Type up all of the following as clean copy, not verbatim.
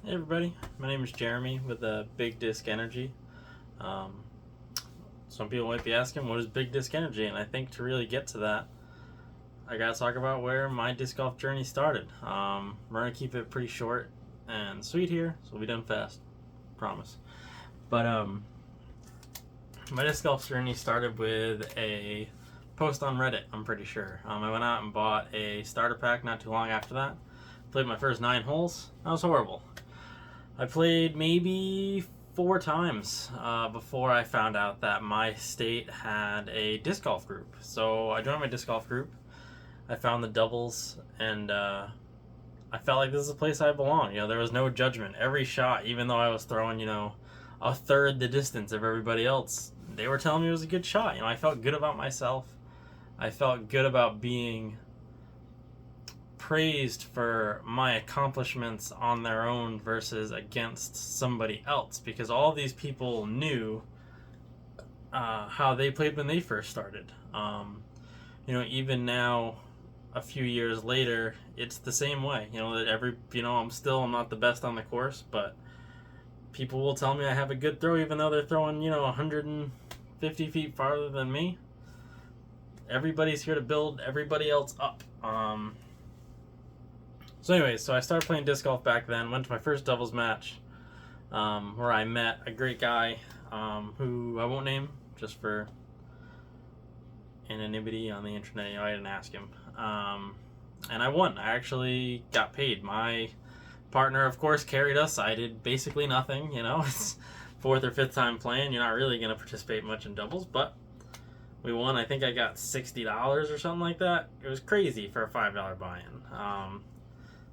Hey everybody, my name is Jeremy with Big Disc Energy. Um, some people might be asking, what is Big Disc Energy? And I think to really get to that, I gotta talk about where my disc golf journey started. We're gonna keep it pretty short and sweet here, so we'll be done fast, promise. But my disc golf journey started with a post on Reddit, I'm pretty sure. I went out and bought a starter pack not too long after that. Played my first 9 holes. That was horrible. I played maybe 4 times before I found out that my state had a disc golf group. So I joined my disc golf group. I found the doubles, and I felt like this is a place I belong. There was no judgment. Every shot, even though I was throwing, a third the distance of everybody else, they were telling me it was a good shot. I felt good about myself. I felt good about being praised for my accomplishments on their own versus against somebody else, because all these people knew how they played when they first started. Even now, a few years later, it's the same way. I'm not the best on the course, but people will tell me I have a good throw, even though they're throwing 150 feet farther than me. Everybody's here to build everybody else up. So I started playing disc golf back then. Went to my first doubles match, where I met a great guy, who I won't name just for anonymity on the internet. I didn't ask him, and I won. I actually got paid. My partner, of course, carried us. I did basically nothing. It's fourth or fifth time playing. You're not really going to participate much in doubles, but we won. I think I got $60 or something like that. It was crazy for a $5 buy-in.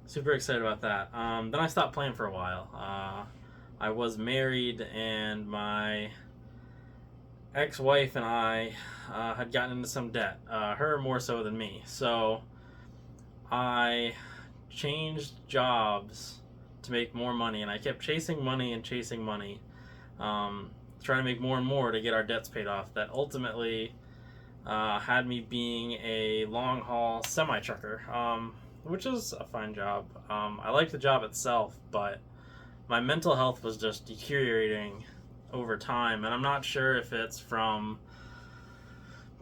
Super excited about that. Then I stopped playing for a while. I was married, and my ex-wife and I had gotten into some debt. Her more so than me. So I changed jobs to make more money, and I kept chasing money and chasing money, trying to make more and more to get our debts paid off. That ultimately had me being a long-haul semi-trucker. Which is a fine job. I liked the job itself, but my mental health was just deteriorating over time, and I'm not sure if it's from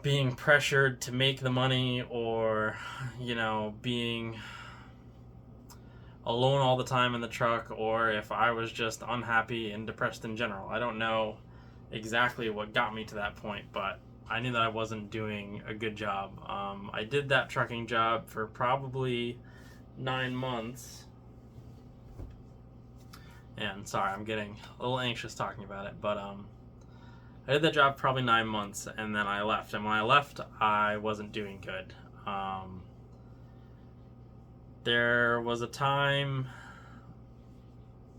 being pressured to make the money or, being alone all the time in the truck, or if I was just unhappy and depressed in general. I don't know exactly what got me to that point, but I knew that I wasn't doing a good job. I did that trucking job for probably 9 months. And sorry, I'm getting a little anxious talking about it, but I did that job probably 9 months, and then I left. And when I left, I wasn't doing good. There was a time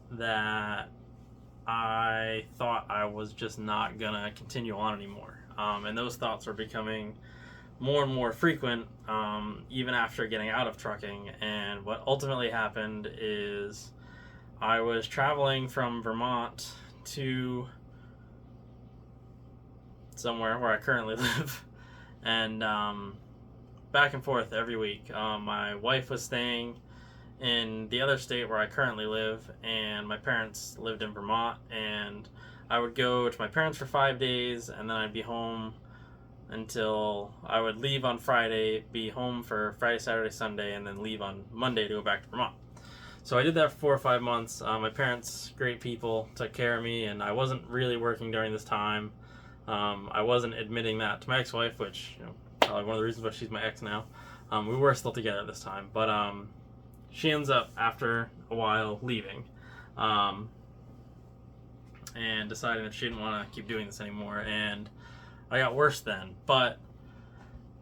that I thought I was just not gonna continue on anymore. And those thoughts were becoming more and more frequent, even after getting out of trucking. And what ultimately happened is I was traveling from Vermont to somewhere where I currently live, and back and forth every week. My wife was staying in the other state where I currently live, and my parents lived in Vermont, and I would go to my parents for 5 days, and then I'd be home until I would leave on Friday, be home for Friday, Saturday, Sunday, and then leave on Monday to go back to Vermont. So I did that for 4 or 5 months. My parents, great people, took care of me, and I wasn't really working during this time. I wasn't admitting that to my ex-wife, which, probably one of the reasons why she's my ex now. We were still together this time, but she ends up, after a while, leaving, and deciding that she didn't want to keep doing this anymore, and I got worse then. But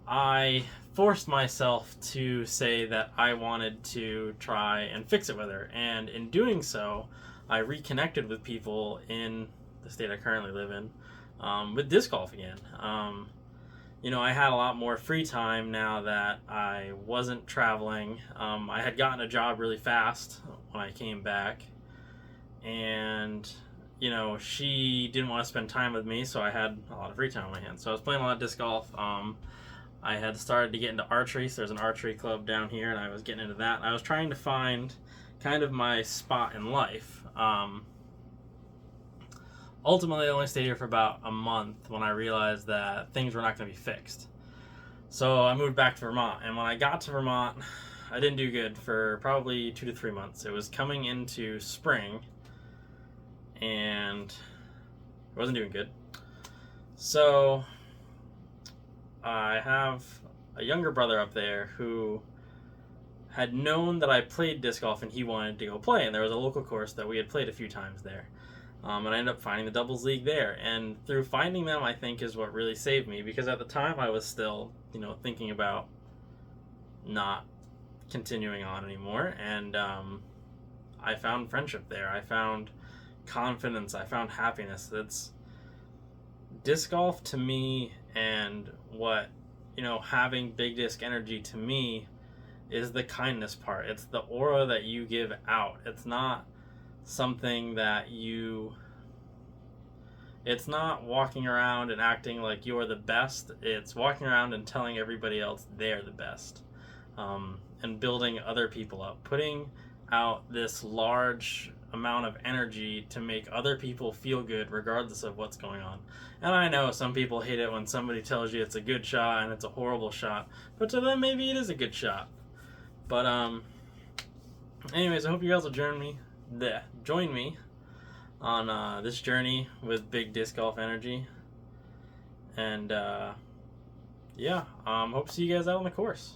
I forced myself to say that I wanted to try and fix it with her, and in doing so, I reconnected with people in the state I currently live in, with disc golf again. I had a lot more free time now that I wasn't traveling. I had gotten a job really fast when I came back, and she didn't want to spend time with me, so I had a lot of free time on my hands. So I was playing a lot of disc golf. I had started to get into archery, so there's an archery club down here, and I was getting into that. I was trying to find kind of my spot in life. Ultimately, I only stayed here for about a month when I realized that things were not going to be fixed. So I moved back to Vermont, and when I got to Vermont, I didn't do good for probably 2 to 3 months. It was coming into spring, and I wasn't doing good. So I have a younger brother up there who had known that I played disc golf and he wanted to go play, and there was a local course that we had played a few times there. And I ended up finding the doubles league there, and through finding them, I think is what really saved me, because at the time I was still, thinking about not continuing on anymore, and I found friendship there. I found confidence. I found happiness. That's disc golf to me, and what having big disc energy to me is the kindness part. It's the aura that you give out. It's not something that it's not walking around and acting like you're the best. It's walking around and telling everybody else they're the best, and building other people up, putting out this large amount of energy to make other people feel good regardless of what's going on. And I know some people hate it when somebody tells you it's a good shot and it's a horrible shot, but to them maybe it is a good shot. But anyways, I hope you guys will join me on this journey with big disc golf energy. And hope to see you guys out on the course.